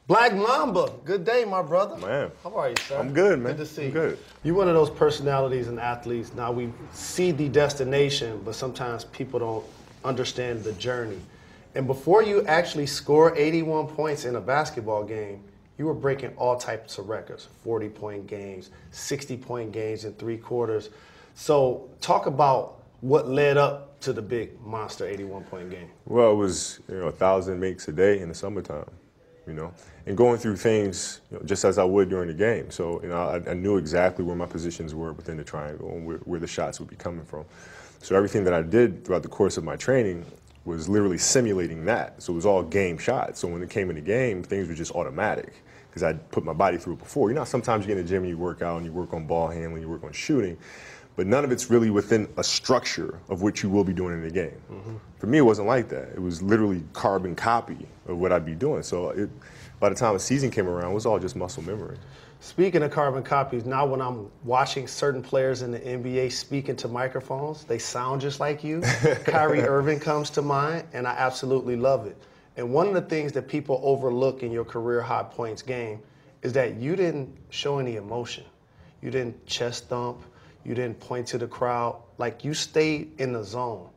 Black Mamba, good day, my brother. Man. How are you, sir? I'm good, man. Good to see you. Good. You're one of those personalities and athletes. Now, we see the destination, but sometimes people don't understand the journey. And before you actually score 81 points in a basketball game, you were breaking all types of records, 40-point games, 60-point games in 3 quarters. So talk about what led up to the big monster 81-point game. Well, it was 1,000 makes a day in the summertime, and going through things just as I would during the game. So I knew exactly where my positions were within the triangle and where the shots would be coming from. So everything that I did throughout the course of my training was literally simulating that. So it was all game shots. So when it came in the game, things were just automatic because I'd put my body through it before. Sometimes you get in the gym and you work out and you work on ball handling, you work on shooting, but none of it's really within a structure of what you will be doing in the game. Mm-hmm. For me, it wasn't like that. It was literally carbon copy of what I'd be doing. So by the time the season came around, it was all just muscle memory. Speaking of carbon copies, now when I'm watching certain players in the NBA speak into microphones, they sound just like you. Kyrie Irving comes to mind, and I absolutely love it. And one of the things that people overlook in your career high points game is that you didn't show any emotion. You didn't chest thump. You didn't point to the crowd. Like, you stayed in the zone.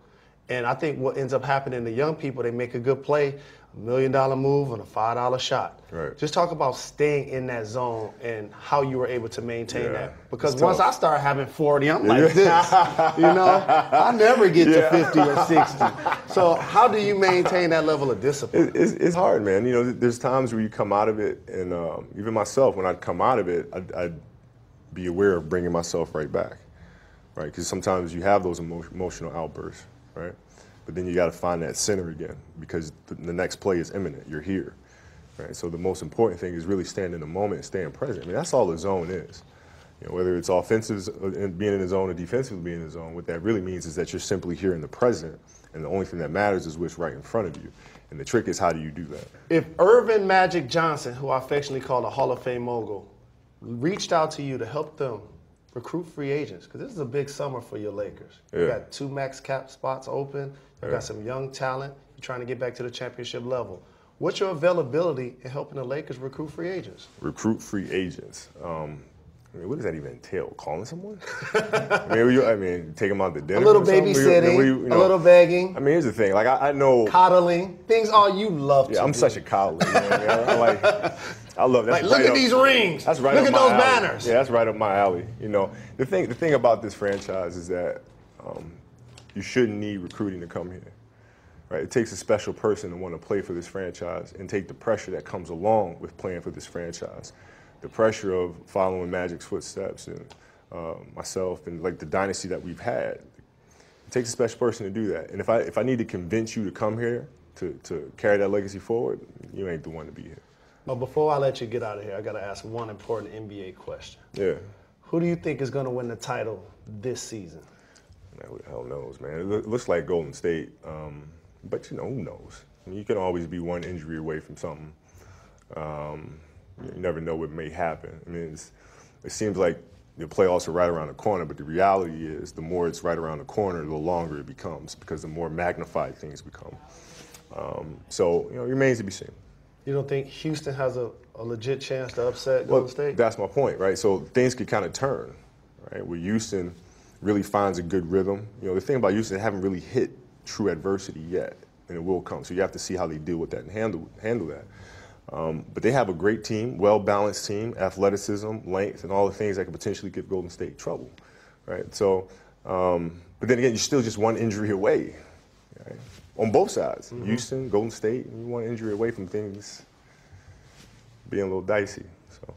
And I think what ends up happening to young people, they make a good play, $1 million move and a $5 shot. Right. Just talk about staying in that zone and how you were able to maintain that. Because it's once tough. I start having 40, I'm like this, I never get to 50 or 60. So how do you maintain that level of discipline? It's hard, man. There's times where you come out of it, and even myself, when I'd come out of it, I'd be aware of bringing myself right back, right? Because sometimes you have those emotional outbursts, right? But then you got to find that center again because the next play is imminent. You're here, right? So the most important thing is really staying in the moment and staying present. I mean, that's all the zone is. Whether it's offensive and being in the zone or defensively being in the zone, what that really means is that you're simply here in the present, and the only thing that matters is what's right in front of you. And the trick is, how do you do that? If Irvin Magic Johnson, who I affectionately call the Hall of Fame mogul, reached out to you to help them recruit free agents, because this is a big summer for your Lakers. Yeah. You got 2 max cap spots open. You got some young talent. You're trying to get back to the championship level. What's your availability in helping the Lakers recruit free agents? Recruit free agents. What does that even entail? Calling someone? I mean, take them out to dinner. A little or something? babysitting, a little begging. I mean, here's the thing. Like, I know. Coddling. Things all you love to do. I'm such a coddler. I love that. Like, look at these rings. That's right. Look at those alley. banners. Yeah, that's right up my alley. The thing about this franchise is that you shouldn't need recruiting to come here. Right? It takes a special person to want to play for this franchise and take the pressure that comes along with playing for this franchise. The pressure of following Magic's footsteps and myself and like the dynasty that we've had. It takes a special person to do that. And if I need to convince you to come here to carry that legacy forward, you ain't the one to be here. But before I let you get out of here, I got to ask one important NBA question. Yeah. Who do you think is going to win the title this season? Man, who the hell knows, man? It looks like Golden State, but who knows? I mean, you can always be one injury away from something. You never know what may happen. I mean, it seems like the playoffs are right around the corner, but the reality is the more it's right around the corner, the longer it becomes because the more magnified things become. So, it remains to be seen. You don't think Houston has a legit chance to upset Golden State? That's my point, right? So things could kind of turn, right? Where Houston really finds a good rhythm. The thing about Houston, they haven't really hit true adversity yet, and it will come. So you have to see how they deal with that and handle that. But they have a great team, well-balanced team, athleticism, length, and all the things that could potentially give Golden State trouble, right? So, but then again, you're still just one injury away, right? On both sides, Houston, Golden State, you're one injury away from things being a little dicey. So.